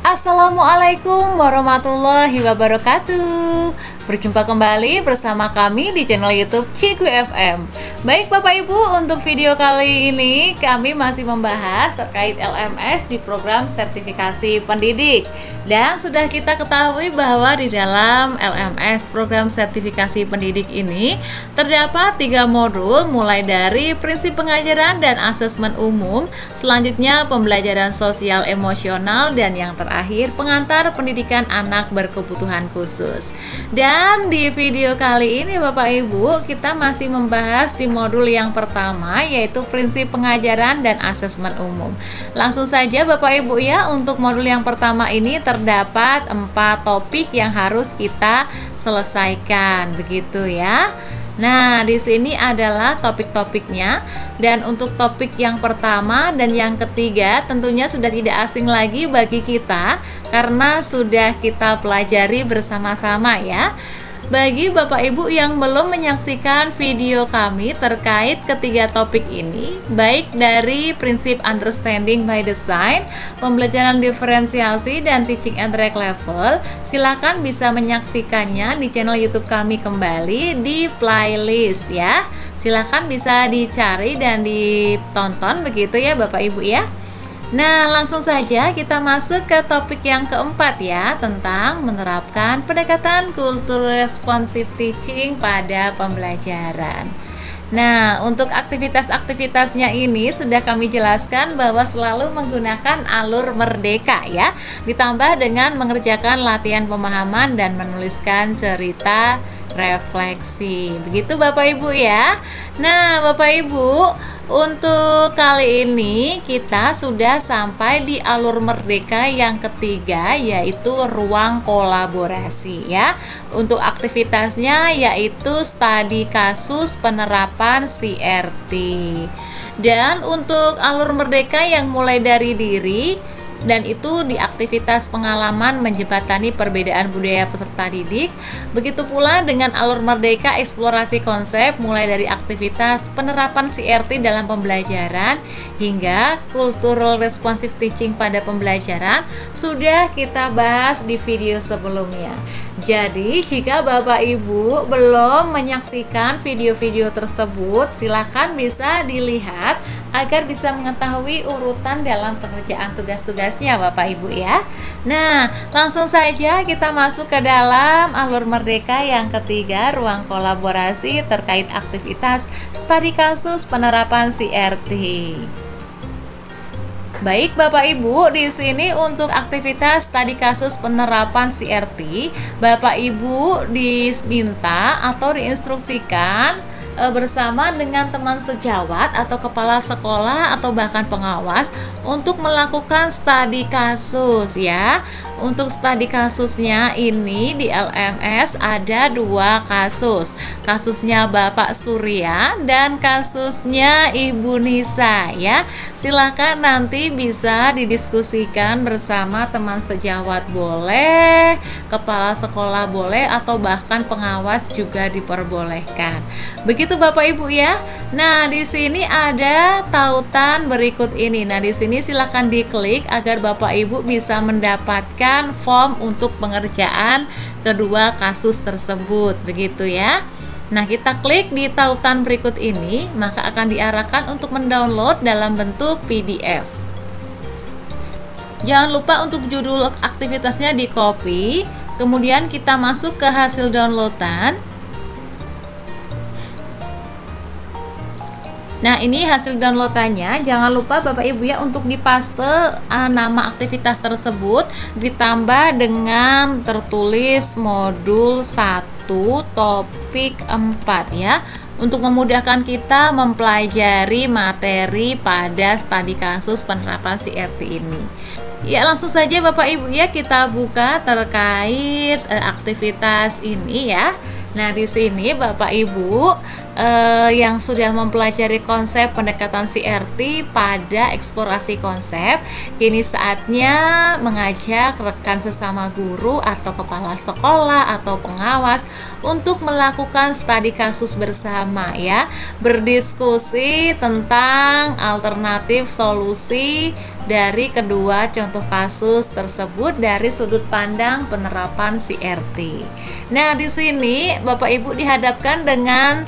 Assalamualaikum warahmatullahi wabarakatuh. Berjumpa kembali bersama kami di channel YouTube Cikgu FM. Baik Bapak Ibu, untuk video kali ini kami masih membahas terkait LMS di program sertifikasi pendidik. Dan sudah kita ketahui bahwa di dalam LMS program sertifikasi pendidik ini terdapat 3 modul, mulai dari prinsip pengajaran dan asesmen umum, selanjutnya pembelajaran sosial emosional, dan yang terakhir pengantar pendidikan anak berkebutuhan khusus. Dan di video kali ini Bapak Ibu, kita masih membahas di modul yang pertama, yaitu prinsip pengajaran dan asesmen umum. Langsung saja Bapak Ibu ya, untuk modul yang pertama ini terdapat 4 topik yang harus kita selesaikan, begitu ya. Nah, di sini adalah topik-topiknya, dan untuk topik yang pertama dan yang ketiga tentunya sudah tidak asing lagi bagi kita karena sudah kita pelajari bersama-sama ya. Bagi Bapak Ibu yang belum menyaksikan video kami terkait ketiga topik ini, baik dari prinsip understanding by design, pembelajaran diferensiasi, dan teaching and track level, silakan bisa menyaksikannya di channel YouTube kami kembali di playlist ya. Silakan bisa dicari dan ditonton begitu ya Bapak Ibu ya. Nah, langsung saja kita masuk ke topik yang keempat ya, tentang menerapkan pendekatan kultur responsive teaching pada pembelajaran. Nah, untuk aktivitas-aktivitasnya ini sudah kami jelaskan bahwa selalu menggunakan alur merdeka ya, ditambah dengan mengerjakan latihan pemahaman dan menuliskan cerita refleksi. Begitu Bapak Ibu ya. Nah, Bapak Ibu, untuk kali ini kita sudah sampai di alur merdeka yang ketiga, yaitu ruang kolaborasi ya. Untuk aktivitasnya yaitu studi kasus penerapan CRT. Dan untuk alur merdeka yang mulai dari diri, dan itu di aktivitas pengalaman menjembatani perbedaan budaya peserta didik. Begitu pula dengan alur merdeka eksplorasi konsep, mulai dari aktivitas penerapan CRT dalam pembelajaran hingga cultural responsive teaching pada pembelajaran sudah kita bahas di video sebelumnya. Jadi jika Bapak Ibu belum menyaksikan video-video tersebut, silakan bisa dilihat agar bisa mengetahui urutan dalam pengerjaan tugas-tugasnya Bapak Ibu ya. Nah, langsung saja kita masuk ke dalam alur merdeka yang ketiga, ruang kolaborasi terkait aktivitas studi kasus penerapan CRT. Baik Bapak Ibu, di sini untuk aktivitas studi kasus penerapan CRT, Bapak Ibu diminta atau diinstruksikan bersama dengan teman sejawat atau kepala sekolah atau bahkan pengawas untuk melakukan studi kasus ya. Untuk studi kasusnya ini di LMS ada 2 kasus. Kasusnya Bapak Surya dan kasusnya Ibu Nisa ya. Silakan nanti bisa didiskusikan bersama teman sejawat boleh, kepala sekolah boleh, atau bahkan pengawas juga diperbolehkan. Begitu Bapak Ibu ya. Nah, di sini ada tautan berikut ini. Nah, di sini silakan diklik agar Bapak Ibu bisa mendapatkan form untuk pengerjaan kedua kasus tersebut, begitu ya. Nah, kita klik di tautan berikut ini, maka akan diarahkan untuk mendownload dalam bentuk PDF. Jangan lupa untuk judul aktivitasnya di copy, kemudian kita masuk ke hasil downloadan. Nah, ini hasil downloadannya. Jangan lupa Bapak Ibu ya untuk dipaste nama aktivitas tersebut ditambah dengan tertulis modul 1 topik 4 ya, untuk memudahkan kita mempelajari materi pada studi kasus penerapan CRT ini. Ya, langsung saja Bapak Ibu ya kita buka terkait aktivitas ini ya. Nah, di sini Bapak Ibu yang sudah mempelajari konsep pendekatan CRT pada eksplorasi konsep, kini saatnya mengajak rekan sesama guru atau kepala sekolah atau pengawas untuk melakukan studi kasus bersama ya, berdiskusi tentang alternatif solusi dari kedua contoh kasus tersebut dari sudut pandang penerapan CRT. Nah, di sini Bapak Ibu dihadapkan dengan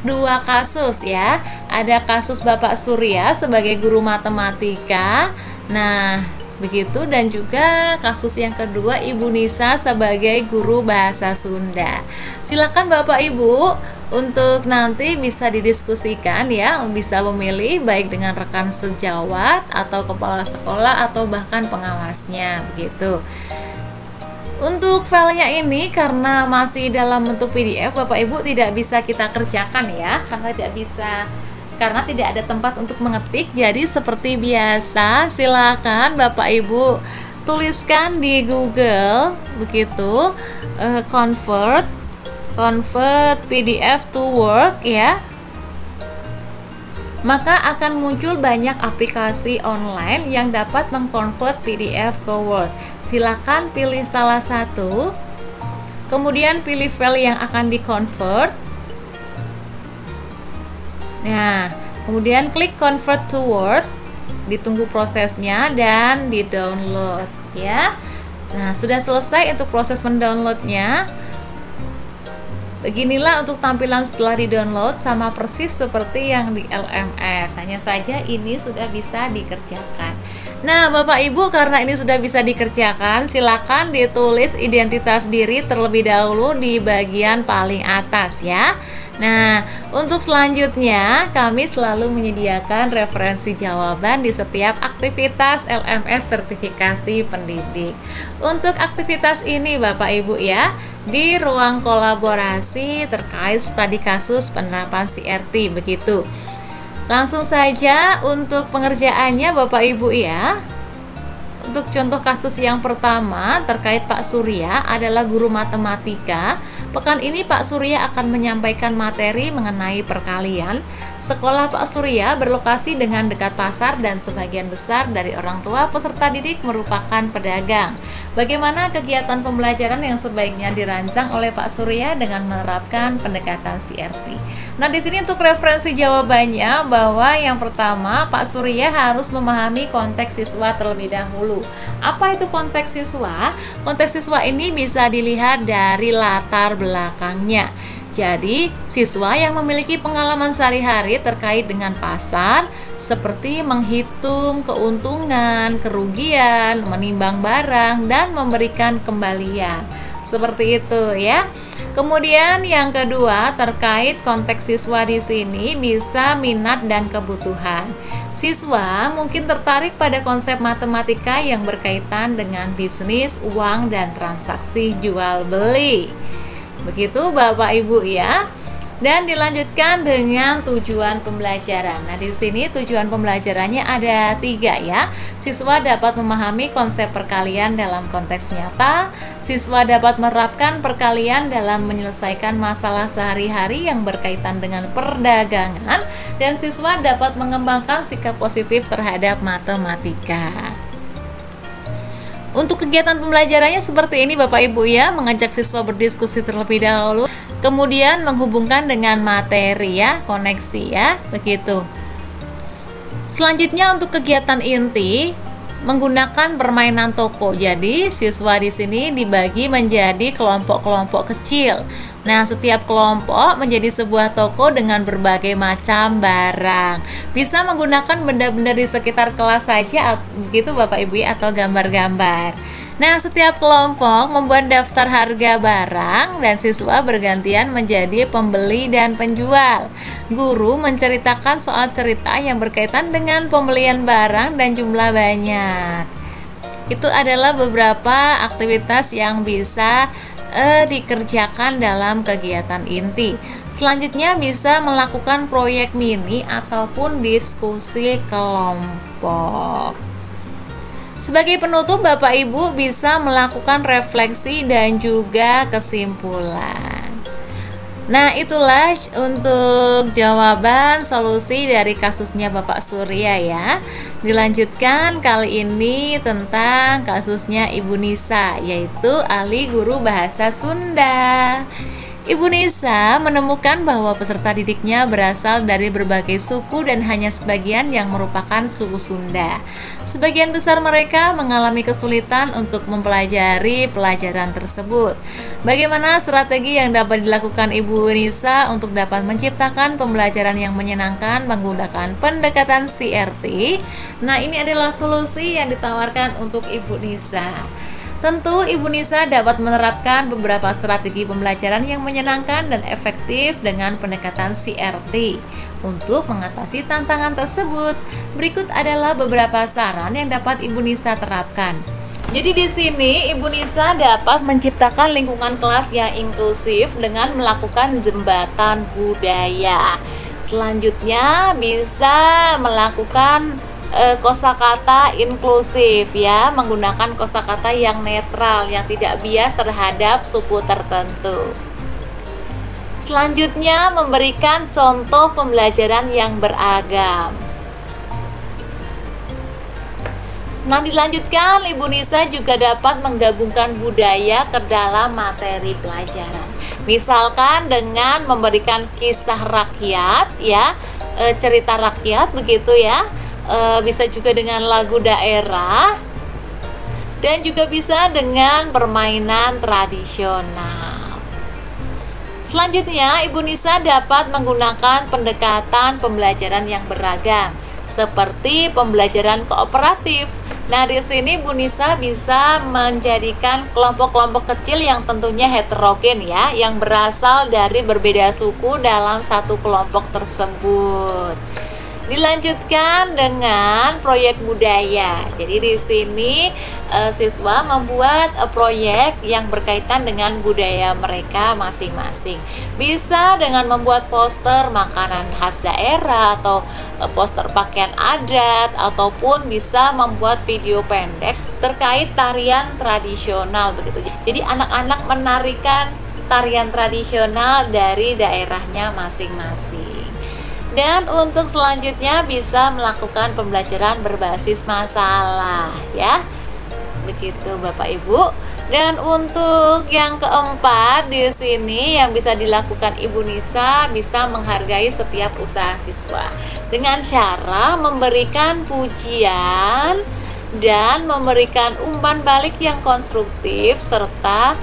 dua kasus ya. Ada kasus Bapak Surya sebagai guru matematika. Nah, begitu, dan juga kasus yang kedua Ibu Nisa sebagai guru bahasa Sunda. Silakan Bapak Ibu untuk nanti bisa didiskusikan ya, bisa memilih baik dengan rekan sejawat atau kepala sekolah atau bahkan pengawasnya begitu. Untuk filenya ini karena masih dalam bentuk PDF, Bapak Ibu tidak bisa kita kerjakan ya, karena tidak ada tempat untuk mengetik. Jadi seperti biasa, silakan Bapak Ibu tuliskan di Google begitu, convert PDF to Word ya. Maka akan muncul banyak aplikasi online yang dapat mengkonvert PDF ke Word. Silakan pilih salah satu, kemudian pilih file yang akan di-convert. Nah, kemudian klik convert to Word, ditunggu prosesnya dan di-download ya. Nah, sudah selesai untuk proses mendownloadnya. Beginilah untuk tampilan setelah di-download, sama persis seperti yang di LMS. Hanya saja ini sudah bisa dikerjakan. Nah, Bapak Ibu, karena ini sudah bisa dikerjakan, silakan ditulis identitas diri terlebih dahulu di bagian paling atas ya. Nah, untuk selanjutnya kami selalu menyediakan referensi jawaban di setiap aktivitas LMS sertifikasi pendidik. Untuk aktivitas ini Bapak Ibu ya, di ruang kolaborasi terkait studi kasus penerapan CRT begitu. Langsung saja untuk pengerjaannya Bapak Ibu ya. Untuk contoh kasus yang pertama terkait Pak Surya adalah guru matematika. Pekan ini Pak Surya akan menyampaikan materi mengenai perkalian. Sekolah Pak Surya berlokasi dengan dekat pasar dan sebagian besar dari orang tua peserta didik merupakan pedagang. Bagaimana kegiatan pembelajaran yang sebaiknya dirancang oleh Pak Surya dengan menerapkan pendekatan CRT? Nah, di sini untuk referensi jawabannya bahwa yang pertama Pak Surya harus memahami konteks siswa terlebih dahulu. Apa itu konteks siswa? Konteks siswa ini bisa dilihat dari latar belakangnya. Jadi, siswa yang memiliki pengalaman sehari-hari terkait dengan pasar seperti menghitung keuntungan, kerugian, menimbang barang, dan memberikan kembalian. Seperti itu ya. Kemudian yang kedua terkait konteks siswa di sini bisa minat dan kebutuhan. Siswa mungkin tertarik pada konsep matematika yang berkaitan dengan bisnis, uang, dan transaksi jual beli. Begitu Bapak Ibu ya. Dan dilanjutkan dengan tujuan pembelajaran. Nah, di sini tujuan pembelajarannya ada 3 ya. Siswa dapat memahami konsep perkalian dalam konteks nyata. Siswa dapat menerapkan perkalian dalam menyelesaikan masalah sehari-hari yang berkaitan dengan perdagangan. Dan siswa dapat mengembangkan sikap positif terhadap matematika. Untuk kegiatan pembelajarannya seperti ini Bapak Ibu ya, mengajak siswa berdiskusi terlebih dahulu, kemudian menghubungkan dengan materi ya, koneksi ya, begitu. Selanjutnya untuk kegiatan inti menggunakan permainan toko. Jadi siswa di sini dibagi menjadi kelompok-kelompok kecil. Nah, setiap kelompok menjadi sebuah toko dengan berbagai macam barang. Bisa menggunakan benda-benda di sekitar kelas saja, begitu Bapak Ibu atau gambar-gambar. Nah, setiap kelompok membuat daftar harga barang dan siswa bergantian menjadi pembeli dan penjual. Guru menceritakan soal cerita yang berkaitan dengan pembelian barang dan jumlah banyak. Itu adalah beberapa aktivitas yang bisa dikerjakan dalam kegiatan inti. Selanjutnya bisa melakukan proyek mini ataupun diskusi kelompok. Sebagai penutup, Bapak Ibu bisa melakukan refleksi dan juga kesimpulan. Nah, itulah untuk jawaban solusi dari kasusnya Bapak Surya ya. Dilanjutkan kali ini tentang kasusnya Ibu Nisa, yaitu ahli guru bahasa Sunda. Ibu Nisa menemukan bahwa peserta didiknya berasal dari berbagai suku dan hanya sebagian yang merupakan suku Sunda. Sebagian besar mereka mengalami kesulitan untuk mempelajari pelajaran tersebut. Bagaimana strategi yang dapat dilakukan Ibu Nisa untuk dapat menciptakan pembelajaran yang menyenangkan menggunakan pendekatan CRT? Nah, ini adalah solusi yang ditawarkan untuk Ibu Nisa. Tentu Ibu Nisa dapat menerapkan beberapa strategi pembelajaran yang menyenangkan dan efektif dengan pendekatan CRT untuk mengatasi tantangan tersebut. Berikut adalah beberapa saran yang dapat Ibu Nisa terapkan. Jadi di sini Ibu Nisa dapat menciptakan lingkungan kelas yang inklusif dengan melakukan jembatan budaya. Selanjutnya bisa melakukan kosakata inklusif ya, menggunakan kosakata yang netral yang tidak bias terhadap suku tertentu. Selanjutnya memberikan contoh pembelajaran yang beragam. Nah, dilanjutkan Ibu Nisa juga dapat menggabungkan budaya ke dalam materi pelajaran. Misalkan dengan memberikan kisah rakyat ya, cerita rakyat begitu ya. Bisa juga dengan lagu daerah dan juga bisa dengan permainan tradisional. Selanjutnya, Ibu Nisa dapat menggunakan pendekatan pembelajaran yang beragam seperti pembelajaran kooperatif. Nah, di sini Bu Nisa bisa menjadikan kelompok-kelompok kecil yang tentunya heterogen ya, yang berasal dari berbeda suku dalam satu kelompok tersebut. Dilanjutkan dengan proyek budaya. Jadi di sini siswa membuat proyek yang berkaitan dengan budaya mereka masing-masing. Bisa dengan membuat poster makanan khas daerah atau poster pakaian adat, ataupun bisa membuat video pendek terkait tarian tradisional begitu. Jadi anak-anak menarikan tarian tradisional dari daerahnya masing-masing. Dan untuk selanjutnya bisa melakukan pembelajaran berbasis masalah ya. Begitu Bapak Ibu. Dan untuk yang keempat di sini yang bisa dilakukan Ibu Nisa, bisa menghargai setiap usaha siswa dengan cara memberikan pujian dan memberikan umpan balik yang konstruktif serta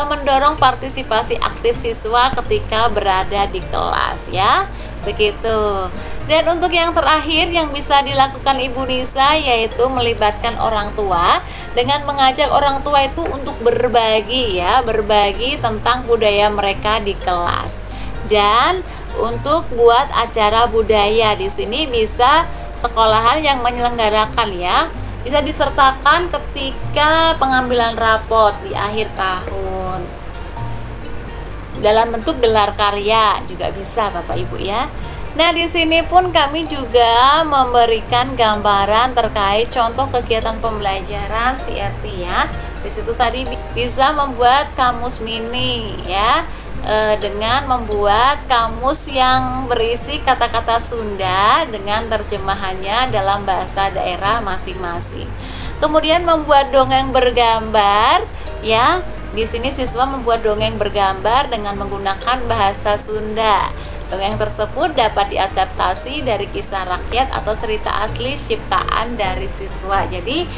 mendorong partisipasi aktif siswa ketika berada di kelas ya. Begitu. Dan untuk yang terakhir yang bisa dilakukan Ibu Nisa yaitu melibatkan orang tua dengan mengajak orang tua itu untuk berbagi ya, berbagi tentang budaya mereka di kelas. Dan untuk buat acara budaya di sini bisa sekolahan yang menyelenggarakan ya. Bisa disertakan ketika pengambilan rapot di akhir tahun. Dalam bentuk gelar karya juga bisa Bapak Ibu ya. Nah, di sini pun kami juga memberikan gambaran terkait contoh kegiatan pembelajaran CRT ya. Di situ tadi bisa membuat kamus mini ya, dengan membuat kamus yang berisi kata-kata Sunda dengan terjemahannya dalam bahasa daerah masing-masing. Kemudian membuat dongeng bergambar ya. Di sini siswa membuat dongeng bergambar dengan menggunakan bahasa Sunda. Dongeng tersebut dapat diadaptasi dari kisah rakyat atau cerita asli ciptaan dari siswa. Jadi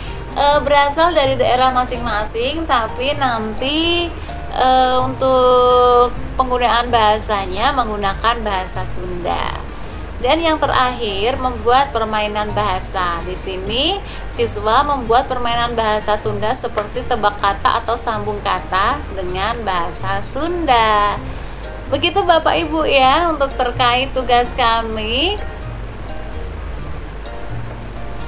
berasal dari daerah masing-masing, tapi nanti untuk penggunaan bahasanya menggunakan bahasa Sunda. Dan yang terakhir membuat permainan bahasa. Di sini siswa membuat permainan bahasa Sunda seperti tebak kata atau sambung kata dengan bahasa Sunda. Begitu Bapak Ibu ya untuk terkait tugas kami.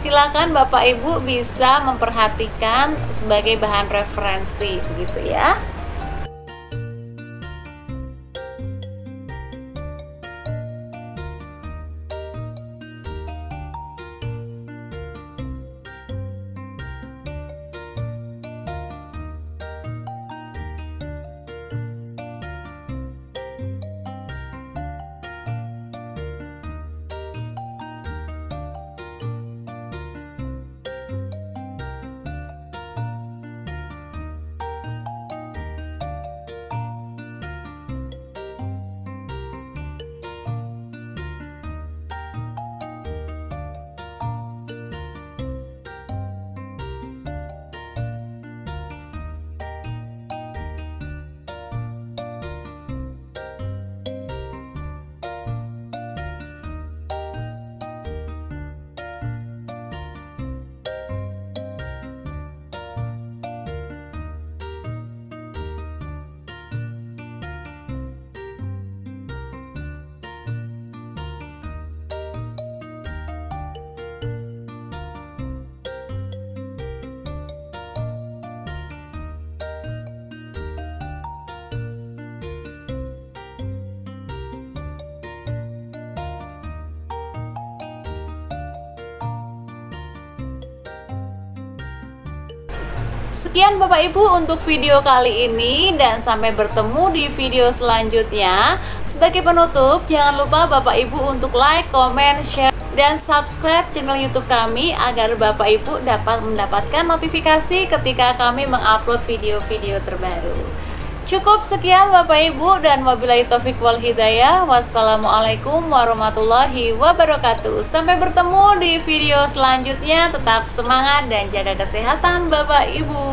Silakan Bapak Ibu bisa memperhatikan sebagai bahan referensi begitu ya. Sekian Bapak Ibu untuk video kali ini, dan sampai bertemu di video selanjutnya. Sebagai penutup, jangan lupa Bapak Ibu untuk like, comment, share, dan subscribe channel YouTube kami agar Bapak Ibu dapat mendapatkan notifikasi ketika kami mengupload video-video terbaru. Cukup sekian Bapak Ibu, dan wabillahi taufik wal hidayah. Wassalamualaikum warahmatullahi wabarakatuh. Sampai bertemu di video selanjutnya. Tetap semangat dan jaga kesehatan Bapak Ibu.